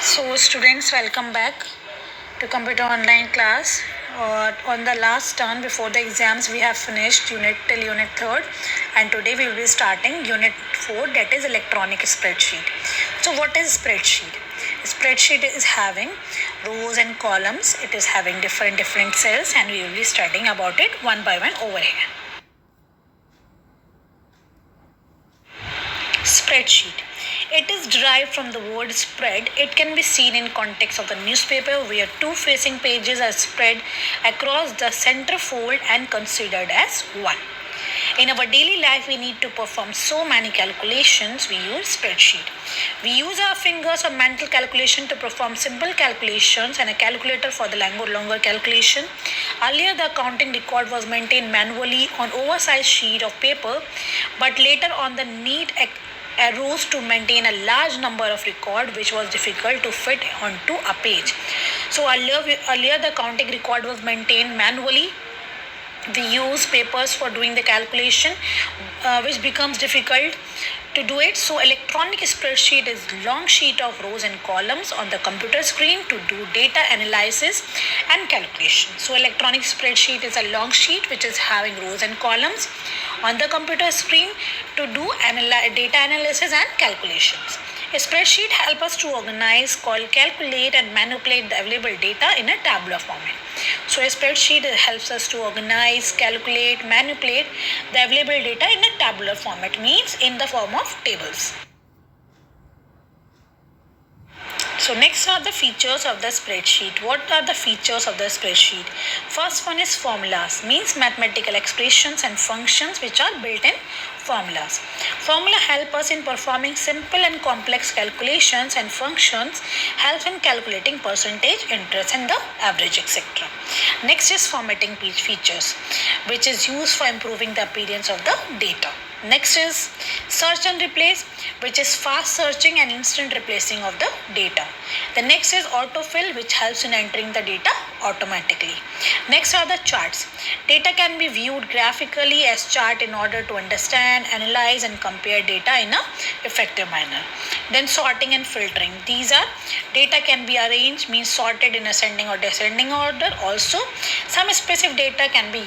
So, students, welcome back to computer online class. On the last turn before the exams, we have finished unit third, and today we will be starting unit four, that is electronic spreadsheet. So, what is spreadsheet? Spreadsheet is having rows and columns. It is having different cells, and we will be studying about it one by one over here. Spreadsheet. It is derived from the word spread. It can be seen in context of the newspaper where two facing pages are spread across the centerfold and considered as one. In our daily life, we need to perform so many calculations. We use spreadsheet. We use our fingers for mental calculation to perform simple calculations and a calculator for the longer calculation. Earlier, the accounting record was maintained manually on oversized sheet of paper, but later on the need arose to maintain a large number of record which was difficult to fit onto a page. So earlier the accounting record was maintained manually. We use papers for doing the calculation, which becomes difficult to do it. So electronic spreadsheet is long sheet of rows and columns on the computer screen to do data analysis and calculation. So electronic spreadsheet is a long sheet which is having rows and columns on the computer screen to do data analysis and calculations. A spreadsheet helps us to organize, calculate, and manipulate the available data in a tabular format. So, a spreadsheet helps us to organize, calculate, manipulate the available data in a tabular format, means in the form of tables. So next are the features of the spreadsheet. What are the features of the spreadsheet? First one is formulas, means mathematical expressions and functions which are built in formulas. Formula help us in performing simple and complex calculations, and functions help in calculating percentage, interest and the average, etc. Next is formatting features, which is used for improving the appearance of the data. Next is search and replace, which is fast searching and instant replacing of the data. The next is autofill, which helps in entering the data automatically. Next are the charts. Data can be viewed graphically as chart in order to understand, analyze and compare data in a effective manner. Then sorting and filtering. These are data can be arranged, means sorted in ascending or descending order. Also, some specific data can be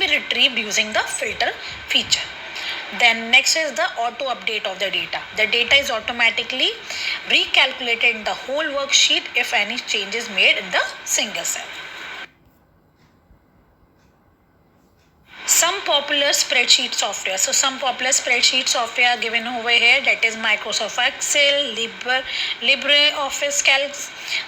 retrieved using the filter feature. Then next is the auto update of the data. The data is automatically recalculated in the whole worksheet if any change is made in the single cell. Some popular spreadsheet software. So some popular spreadsheet software are given over here, that is Microsoft Excel, LibreOffice Calc,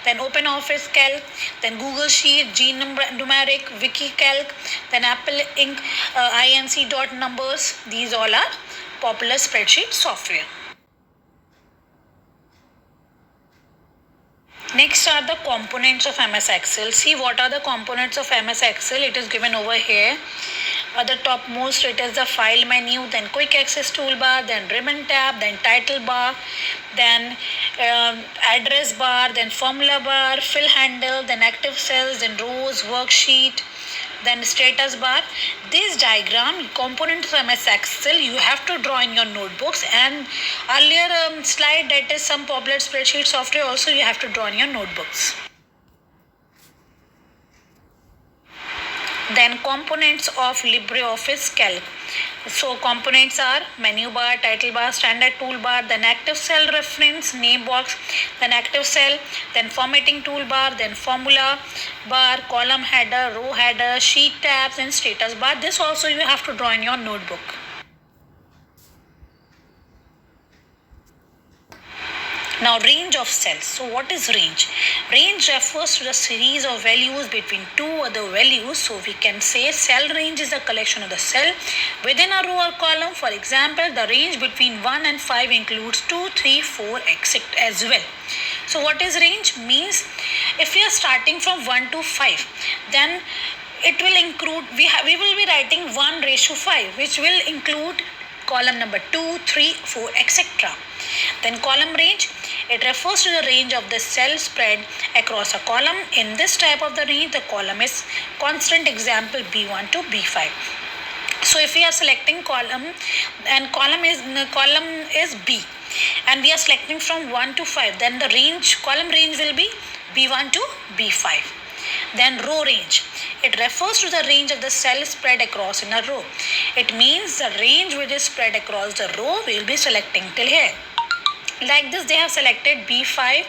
then OpenOffice Calc, then Google Sheet, Numeric, WikiCalc, then Apple Inc, Inc.numbers. These all are popular spreadsheet software. Next are the components of MS Excel. See what are the components of MS Excel. It is given over here. At the topmost, it is the file menu, then quick access toolbar, then ribbon tab, then title bar, then address bar, then formula bar, fill handle, then active cells, then rows, worksheet, then status bar. This diagram, components of MS Excel, you have to draw in your notebooks, and earlier slide, that is some popular spreadsheet software, also you have to draw in your notebooks. Then components of LibreOffice Calc. So components are menu bar, title bar, standard toolbar, then active cell reference, name box, then active cell, then formatting toolbar, then formula bar, column header, row header, sheet tabs and status bar. This also you have to draw in your notebook. Now range of cells. So what is range? Range refers to the series of values between two other values. So we can say cell range is a collection of the cell within a row or column. For example, the range between 1 and 5 includes 2, 3, 4, etc. as well. So what is range? Means if we are starting from 1 to 5, then it will include, we will be writing 1:5, which will include column number 2, 3, 4, etc. Then column range, it refers to the range of the cell spread across a column. In this type of the range, the column is constant, example B1 to B5. So if we are selecting column and column is B, and we are selecting from 1 to 5, then the column range will be B1 to B5. Then row range, it refers to the range of the cell spread across in a row. It means the range which is spread across the row we will be selecting till here. Like this, they have selected B5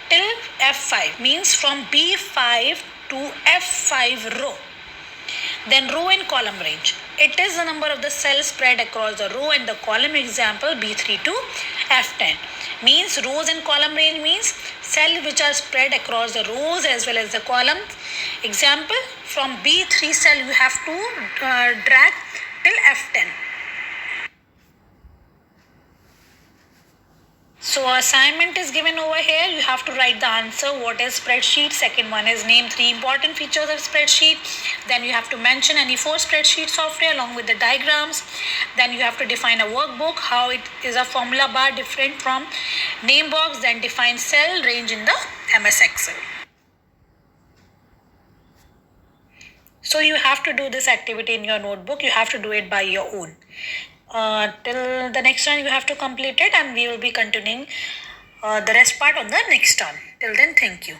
till F5, means from B5 to F5 row. Then row and column range, it is the number of the cells spread across the row and the column. Example, B3 to F10. Means rows and column range means cells which are spread across the rows as well as the columns. Example, from B3 cell you have to drag till F10. So assignment is given over here. You have to write the answer. What is spreadsheet? Second one is name 3 important features of spreadsheet. Then you have to mention any 4 spreadsheet software along with the diagrams. Then you have to define a workbook, how it is a formula bar different from name box. Then define cell range in the MS Excel. So you have to do this activity in your notebook. You have to do it by your own. Till the next one you have to complete it, and we will be continuing the rest part on the next turn. Till then, thank you.